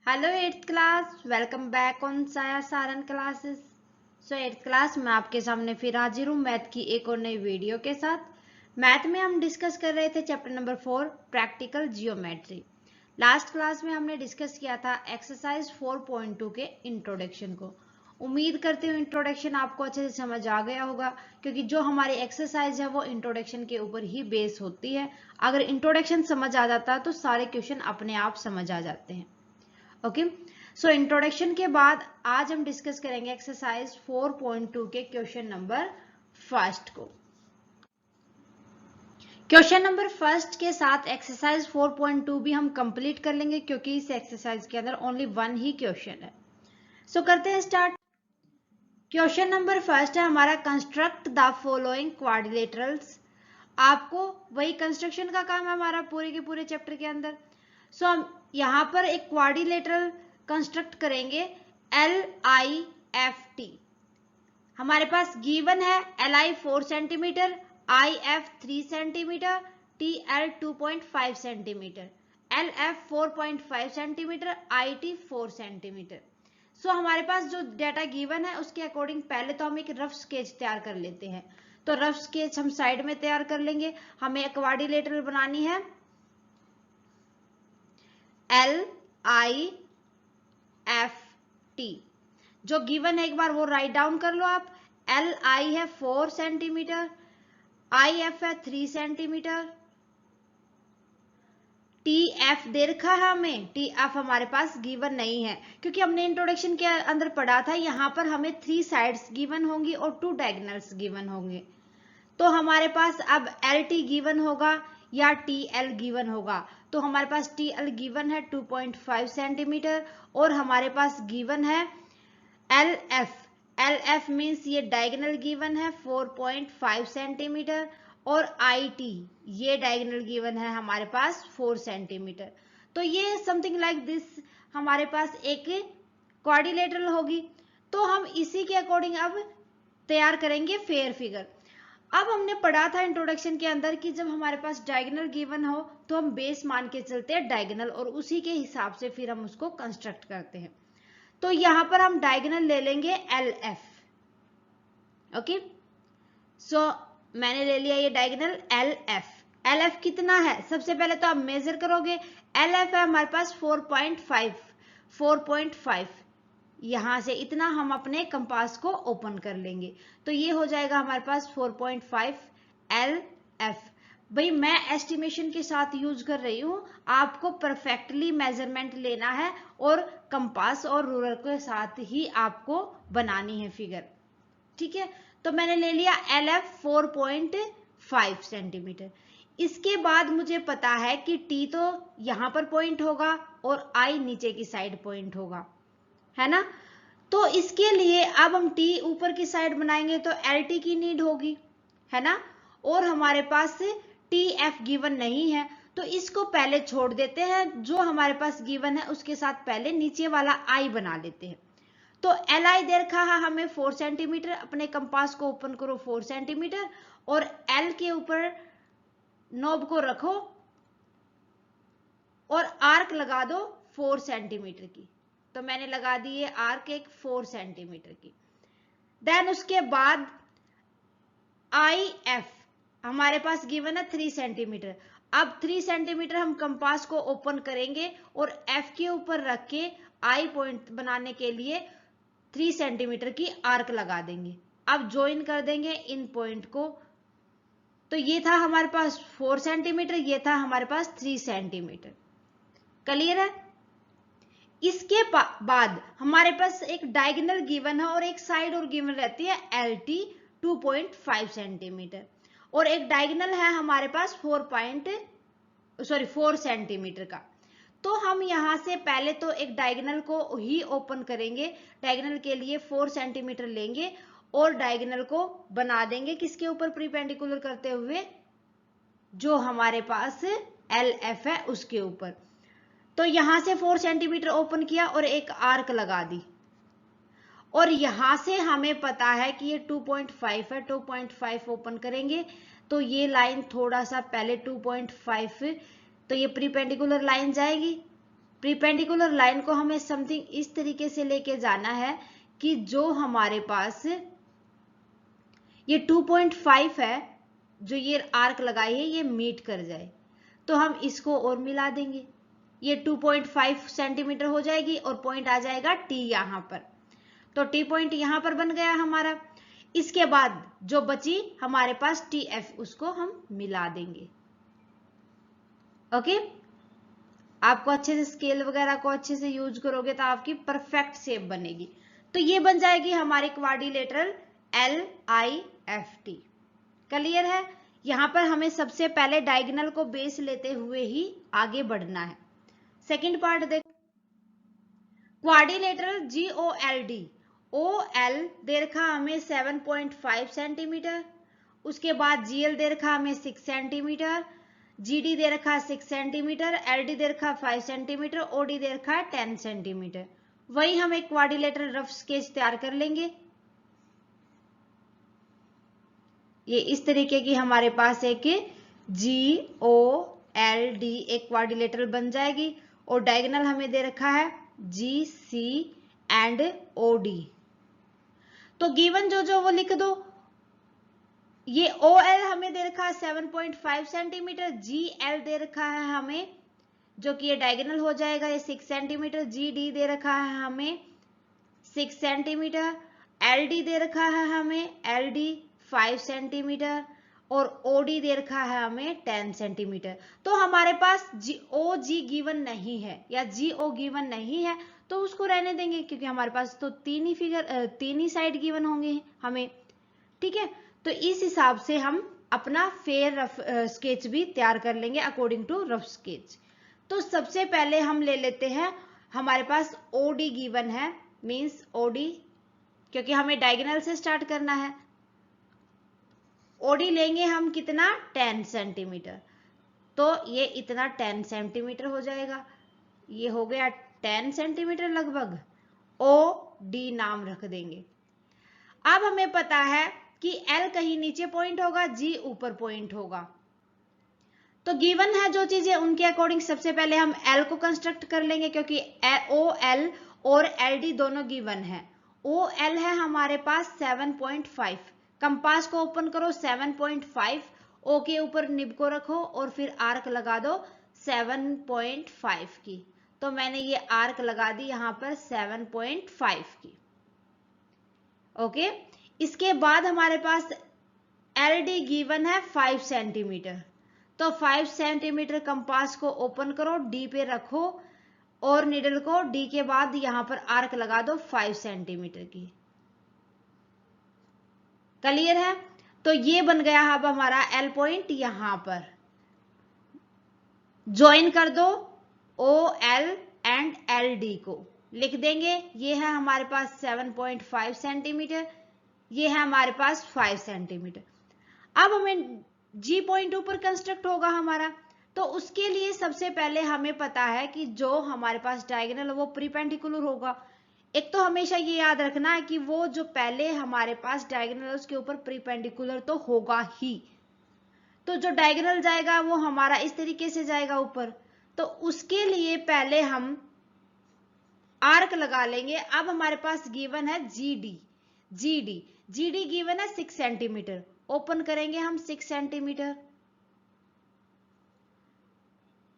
Hello eighth class, welcome back on साया सारन classes. So eighth class मैं आपके सामने फिर हाजिर हूँ मैथ की एक और नई वीडियो के साथ। मैथ में हम डिस्कस कर रहे थे chapter number 4 practical geometry. Last class में हमने डिस्कस किया था एक्सरसाइज 4.2 के इंट्रोडक्शन को। उम्मीद करती हूँ इंट्रोडक्शन आपको अच्छे से समझ आ गया होगा, क्योंकि जो हमारी एक्सरसाइज है वो इंट्रोडक्शन के ऊपर ही बेस होती है। अगर इंट्रोडक्शन समझ आ जाता है तो सारे क्वेश्चन अपने आप समझ आ जाते हैं। ओके, सो इंट्रोडक्शन के बाद आज हम डिस्कस करेंगे एक्सरसाइज 4.2 के क्वेश्चन नंबर फर्स्ट को। क्वेश्चन नंबर फर्स्ट के साथ एक्सरसाइज 4.2 भी हम कंप्लीट कर लेंगे, क्योंकि इस एक्सरसाइज के अंदर ओनली वन ही क्वेश्चन है। सो करते हैं स्टार्ट। क्वेश्चन नंबर फर्स्ट है हमारा, कंस्ट्रक्ट द फॉलोइंग क्वाड्रिलेटरल्स। आपको वही कंस्ट्रक्शन का काम है हमारा पूरे के पूरे चैप्टर के अंदर। सो हम यहां पर एक क्वाड्रिलेटरल कंस्ट्रक्ट करेंगे LIFT। हमारे पास गिवन है LI 4 centimetre, IF 3 centimetre, TL 2.5 centimetre, LF 4.5 centimetre, IT 4 centimetre. So हमारे पास जो डेटा गिवन है उसके अकॉर्डिंग पहले तो हम एक रफ स्केच तैयार कर लेते हैं। तो रफ स्केच हम साइड में तैयार कर लेंगे। हमें क्वाड्रिलेटरल बनानी है LIFT। जो गिवन है एक बार वो राइट डाउन कर लो आप। LI है 4 सेंटीमीटर, IF है 3 सेंटीमीटर, TF दे रखा है हमें। TF हमारे पास गिवन नहीं है, क्योंकि हमने इंट्रोडक्शन के अंदर पढ़ा था यहाँ पर हमें 3 साइड्स गिवन होंगी और 2 डायगोनल्स गिवन होंगे। तो हमारे पास अब LT गिवन होगा या TL गिवन होगा। तो हमारे पास TL गिवन है 2.5 सेंटीमीटर और हमारे पास गिवन है LF मीन्स ये डायगोनल गिवन है 4.5 सेंटीमीटर और IT ये डायगोनल गिवन है हमारे पास 4 सेंटीमीटर। तो ये समथिंग लाइक दिस हमारे पास एक क्वाड्रिलेटरल होगी। तो हम इसी के अकॉर्डिंग अब तैयार करेंगे फेयर फिगर। अब हमने पढ़ा था इंट्रोडक्शन के अंदर कि जब हमारे पास डायगोनल गिवन हो तो हम बेस मान के चलते हैं डायगोनल और उसी के हिसाब से फिर हम उसको कंस्ट्रक्ट करते हैं। तो यहां पर हम डायगोनल ले लेंगे LF। ओके, सो मैंने ले लिया ये डायगोनल LF कितना है सबसे पहले तो आप मेजर करोगे। LF है हमारे पास 4.5 यहां से इतना हम अपने कंपास को ओपन कर लेंगे। तो ये हो जाएगा हमारे पास 4.5 LF। भाई मैं एस्टिमेशन के साथ यूज कर रही हूं, आपको परफेक्टली मेजरमेंट लेना है और कंपास और रूलर के साथ ही आपको बनानी है फिगर। ठीक है, तो मैंने ले लिया LF 4.5 सेंटीमीटर। इसके बाद मुझे पता है कि T तो यहां पर पॉइंट होगा और I नीचे की साइड पॉइंट होगा, है ना। तो इसके लिए अब हम T ऊपर की साइड बनाएंगे तो LT की नीड होगी, है ना। और हमारे पास TF गिवन नहीं है तो इसको पहले छोड़ देते हैं। जो हमारे पास गिवन है उसके साथ पहले नीचे वाला I बना लेते हैं। तो LI दे रखा है हमें 4 सेंटीमीटर। अपने कंपास को ओपन करो 4 सेंटीमीटर और L के ऊपर नोब को रखो और आर्क लगा दो 4 सेंटीमीटर की। तो मैंने लगा दी है आर्क एक 4 सेंटीमीटर की। देन उसके बाद IF हमारे पास गिवन है 3 सेंटीमीटर। अब 3 सेंटीमीटर हम कंपास को ओपन करेंगे और F के ऊपर रख के I पॉइंट बनाने के लिए 3 सेंटीमीटर की आर्क लगा देंगे। अब ज्वाइन कर देंगे इन पॉइंट को। तो ये था हमारे पास 4 सेंटीमीटर, ये था हमारे पास 3 सेंटीमीटर। क्लियर है। इसके बाद हमारे पास एक डायगोनल गिवन है और एक साइड और गिवन रहती है LT 2.5 सेंटीमीटर और एक डायगोनल है हमारे पास 4 सेंटीमीटर का। तो हम यहां से पहले तो एक डायगोनल को ही ओपन करेंगे। डायगोनल के लिए 4 सेंटीमीटर लेंगे और डायगोनल को बना देंगे किसके ऊपर, परपेंडिकुलर करते हुए जो हमारे पास LF है उसके ऊपर। तो यहां से 4 सेंटीमीटर ओपन किया और एक आर्क लगा दी और यहां से हमें पता है कि ये 2.5 है। 2.5 ओपन करेंगे तो ये लाइन थोड़ा सा पहले 2.5, तो ये परपेंडिकुलर लाइन जाएगी। प्रीपेंडिकुलर लाइन को हमें समथिंग इस तरीके से लेके जाना है कि जो हमारे पास ये 2.5 है, जो ये आर्क लगाई है, ये मीट कर जाए। तो हम इसको और मिला देंगे, ये 2.5 सेंटीमीटर हो जाएगी और पॉइंट आ जाएगा टी यहां पर। तो टी पॉइंट यहां पर बन गया हमारा। इसके बाद जो बची हमारे पास टी एफ, उसको हम मिला देंगे। ओके, आपको अच्छे से स्केल वगैरह को अच्छे से यूज करोगे तो आपकी परफेक्ट शेप बनेगी। तो ये बन जाएगी हमारी क्वाड्रिलेटरल LIFT। क्लियर है? यहां पर हमें सबसे पहले डायगोनल को बेस लेते हुए ही आगे बढ़ना है। सेकंड पार्ट देख, क्वाड्रिलेटरल GOLD, OL दे रखा हमें 7.5 सेंटीमीटर, उसके बाद GL दे रखा हमें 6 सेंटीमीटर, GD दे रखा 6 सेंटीमीटर, LD दे रखा 5 सेंटीमीटर, OD दे रखा 10 सेंटीमीटर। वही हम एक क्वाड्रिलेटरल रफ स्केच तैयार कर लेंगे। ये इस तरीके की हमारे पास एक GOLD एक क्वाड्रिलेटरल बन जाएगी और डायगोनल हमें दे रखा है GC एंड OD। तो गिवन जो वो लिख दो। ये OL हमें दे रखा है 7.5 सेंटीमीटर, GL दे रखा है हमें, जो कि ये डायगोनल हो जाएगा, ये 6 सेंटीमीटर, GD दे रखा है हमें 6 सेंटीमीटर, LD दे रखा है हमें LD 5 सेंटीमीटर और OD दे रखा है हमें 10 सेंटीमीटर। तो हमारे पास OG गिवन नहीं है या GO गिवन नहीं है, तो उसको रहने देंगे, क्योंकि हमारे पास तो तीन ही साइड गिवन होंगे हमें। ठीक है, तो इस हिसाब से हम अपना फेयर रफ स्केच भी तैयार कर लेंगे अकॉर्डिंग टू रफ स्केच। तो सबसे पहले हम ले लेते हैं, हमारे पास OD गिवन है, मींस OD, क्योंकि हमें डायगोनल से स्टार्ट करना है। OD लेंगे हम कितना, 10 सेंटीमीटर। तो ये इतना 10 सेंटीमीटर हो जाएगा, ये हो गया 10 सेंटीमीटर लगभग। OD नाम रख देंगे। अब हमें पता है कि L कहीं नीचे पॉइंट होगा, G ऊपर पॉइंट होगा। तो गिवन है जो चीजें, उनके अकॉर्डिंग सबसे पहले हम L को कंस्ट्रक्ट कर लेंगे, क्योंकि OL और LD दोनों गिवन है। OL है हमारे पास 7.5, कंपास को ओपन करो 7.5, O के ऊपर निब को रखो और फिर आर्क लगा दो 7.5 की। तो मैंने ये आर्क लगा दी यहां पर 7.5 की। ओके, इसके बाद हमारे पास LD गिवन है 5 सेंटीमीटर। तो 5 सेंटीमीटर कंपास को ओपन करो, D पे रखो और निडल को D के बाद यहां पर आर्क लगा दो 5 सेंटीमीटर की। क्लियर है? तो ये बन गया अब हमारा L पॉइंट। यहां पर ज्वाइन कर दो OL एंड LD को, लिख देंगे। ये है हमारे पास 7.5 सेंटीमीटर, ये है हमारे पास 5 सेंटीमीटर। अब हमें G पॉइंट ऊपर कंस्ट्रक्ट होगा हमारा, तो उसके लिए सबसे पहले हमें पता है कि जो हमारे पास डायगोनल वो प्रीपेंडिकुलर होगा। एक तो हमेशा ये याद रखना है कि वो जो पहले हमारे पास डायगोनल उसके ऊपर प्रीपेंडिकुलर तो होगा ही। तो जो डायगोनल जाएगा वो हमारा इस तरीके से जाएगा ऊपर, तो उसके लिए पहले हम आर्क लगा लेंगे। अब हमारे पास गिवन है GD गिवन है 6 सेंटीमीटर। ओपन करेंगे हम 6 सेंटीमीटर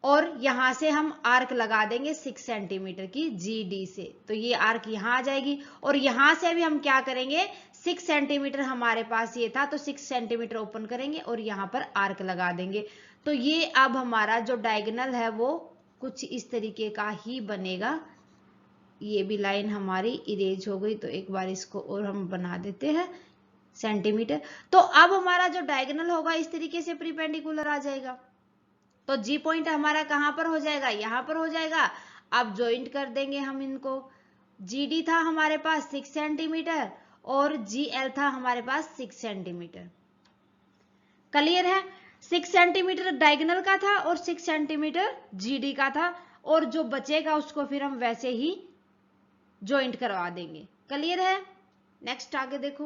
और यहां से हम आर्क लगा देंगे 6 सेंटीमीटर की GD से। तो ये आर्क यहां आ जाएगी और यहां से भी हम क्या करेंगे, 6 सेंटीमीटर हमारे पास ये था, तो 6 सेंटीमीटर ओपन करेंगे और यहां पर आर्क लगा देंगे। तो ये अब हमारा जो डायगोनल है वो कुछ इस तरीके का ही बनेगा। ये भी लाइन हमारी इरेज हो गई, तो एक बार इसको और हम बना देते हैं सेंटीमीटर। तो अब हमारा जो डायगोनल होगा इस तरीके से प्रीपेंडिकुलर आ जाएगा। तो G पॉइंट हमारा कहां पर हो जाएगा, यहां पर हो जाएगा। अब ज्वाइंट कर देंगे हम इनको। GD था हमारे पास 6 सेंटीमीटर और GL था हमारे पास 6 सेंटीमीटर। क्लियर है? 6 सेंटीमीटर डायगोनल का था और 6 सेंटीमीटर GD का था, और जो बचेगा उसको फिर हम वैसे ही ज्वाइंट करवा देंगे। क्लियर है? नेक्स्ट आगे देखो।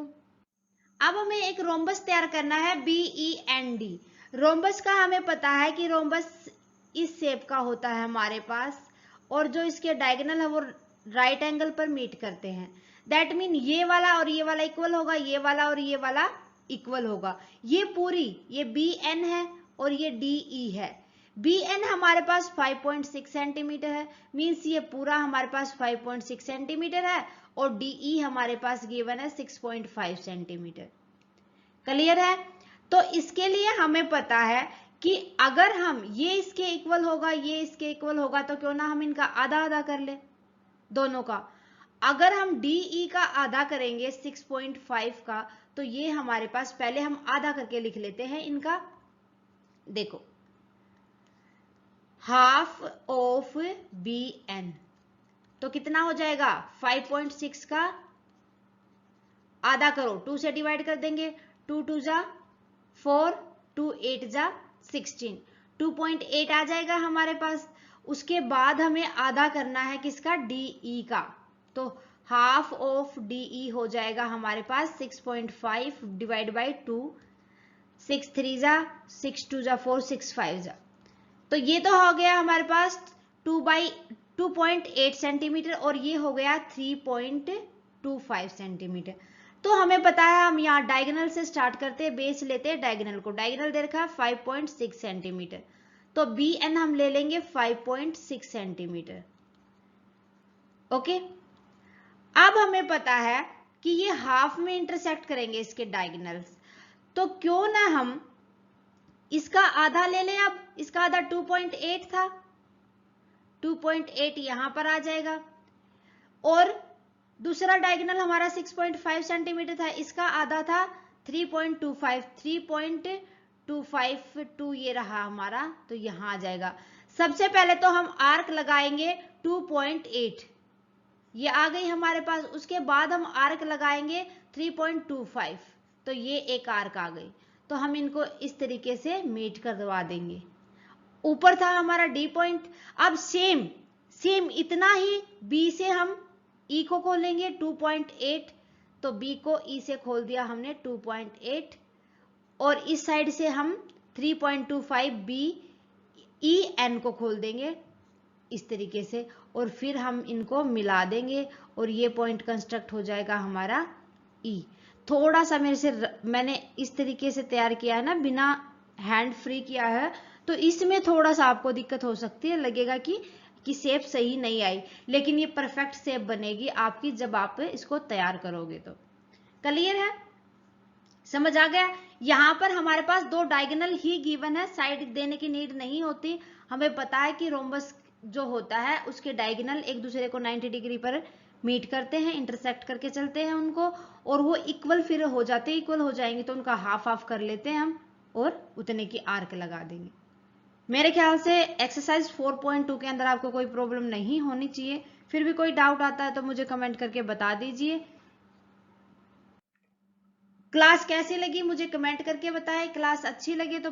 अब हमें एक रोम्बस तैयार करना है BEND। रोम्बस का हमें पता है कि रोम्बस इस शेप का होता है हमारे पास, और जो इसके डायगोनल है वो राइट एंगल पर मीट करते हैं। दैट मीन ये वाला और ये वाला इक्वल होगा, ये वाला और ये वाला इक्वल होगा। ये पूरी ये बी एन है और ये डी ई है। बी एन हमारे पास 5.6 सेंटीमीटर है, मीन्स ये पूरा हमारे पास 5.6 सेंटीमीटर है, और डी ई हमारे पास गिवन है 6.5 सेंटीमीटर। क्लियर है? तो इसके लिए हमें पता है कि अगर हम ये इसके इक्वल होगा, ये इसके इक्वल होगा, तो क्यों ना हम इनका आधा आधा कर ले दोनों का। अगर हम DE का आधा करेंगे 6.5 का, तो ये हमारे पास, पहले हम आधा करके लिख लेते हैं इनका। देखो, हाफ ऑफ BN तो कितना हो जाएगा, 5.6 का आधा करो, 2 से डिवाइड कर देंगे, 2 2 जा 4, 2 8 जा 16, 2.8 आ जाएगा हमारे पास। उसके बाद हमें आधा करना है किसका, DE का, तो हाफ ऑफ DE हो जाएगा हमारे पास 6.5 डिवाइड बाई 2, 6 3 जा 6 2 जा 4, 6 5 जा, तो ये तो हो गया हमारे पास 2.8 सेंटीमीटर, और ये हो गया 3.25 सेंटीमीटर। तो हमें पता है, हम यहाँ डायगोनल से स्टार्ट करते हैं, बेस लेते हैं डायगोनल को, डायगोनल दे रखा है 5.6 सेंटीमीटर, तो BN हम ले लेंगे 5.6 सेंटीमीटर। ओके, अब हमें पता है कि ये हाफ में इंटरसेक्ट करेंगे इसके डायगोनल्स, तो क्यों ना हम इसका आधा ले लें। अब इसका आधा 2.8 था, 2.8 यहां पर आ जाएगा, और दूसरा डायगोनल हमारा 6.5 सेंटीमीटर था, इसका आधा था 3.25, 3.252 ये रहा हमारा, तो यहां आ जाएगा। सबसे पहले तो हम आर्क लगाएंगे 2.8, ये आ गई हमारे पास। उसके बाद हम आर्क लगाएंगे 3.25, तो ये एक आर्क आ गई। तो हम इनको इस तरीके से मीट करवा देंगे। ऊपर था हमारा D पॉइंट। अब सेम इतना ही B से हम E को खोलेंगे 2.8, तो B को E से खोल दिया हमने 2.8, और इस साइड से हम 3.25 B E N को खोल देंगे इस तरीके से, और फिर हम इनको मिला देंगे, और ये पॉइंट कंस्ट्रक्ट हो जाएगा हमारा E। थोड़ा सा मैंने इस तरीके से तैयार किया है ना, बिना हैंड फ्री किया है, तो इसमें थोड़ा सा आपको दिक्कत हो सकती है, लगेगा कि शेप सही नहीं आई, लेकिन ये परफेक्ट शेप बनेगी आपकी जब आप इसको तैयार करोगे। तो क्लियर है, समझ आ गया। यहां पर हमारे पास 2 डायगोनल ही गिवन है, साइड देने की नीड नहीं होती। हमें पता है कि रोम्बस जो होता है उसके डायगोनल एक दूसरे को 90 डिग्री पर मीट करते हैं, इंटरसेक्ट करके चलते हैं उनको, और वो इक्वल फिर हो जाते, इक्वल हो जाएंगे तो उनका हाफ हाफ कर लेते हैं हम, और उतने की आर्क लगा देंगे। मेरे ख्याल से एक्सरसाइज 4.2 के अंदर आपको कोई प्रॉब्लम नहीं होनी चाहिए। फिर भी कोई डाउट आता है तो मुझे कमेंट करके बता दीजिए। क्लास कैसी लगी मुझे कमेंट करके बताएं। क्लास अच्छी लगे तो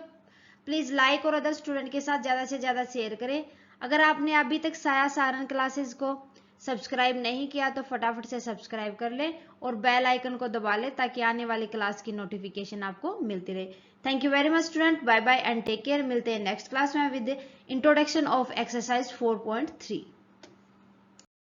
प्लीज लाइक और अदर स्टूडेंट के साथ ज्यादा से ज्यादा शेयर करें। अगर आपने अभी तक साया सारन क्लासेस को सब्सक्राइब नहीं किया तो फटाफट से सब्सक्राइब कर लें और बेल आइकन को दबा लें ताकि आने वाली क्लास की नोटिफिकेशन आपको मिलती रहे। Thank you very much student, bye bye and take care. मिलते हैं नेक्स्ट क्लास में विद इंट्रोडक्शन ऑफ एक्सरसाइज 4.3।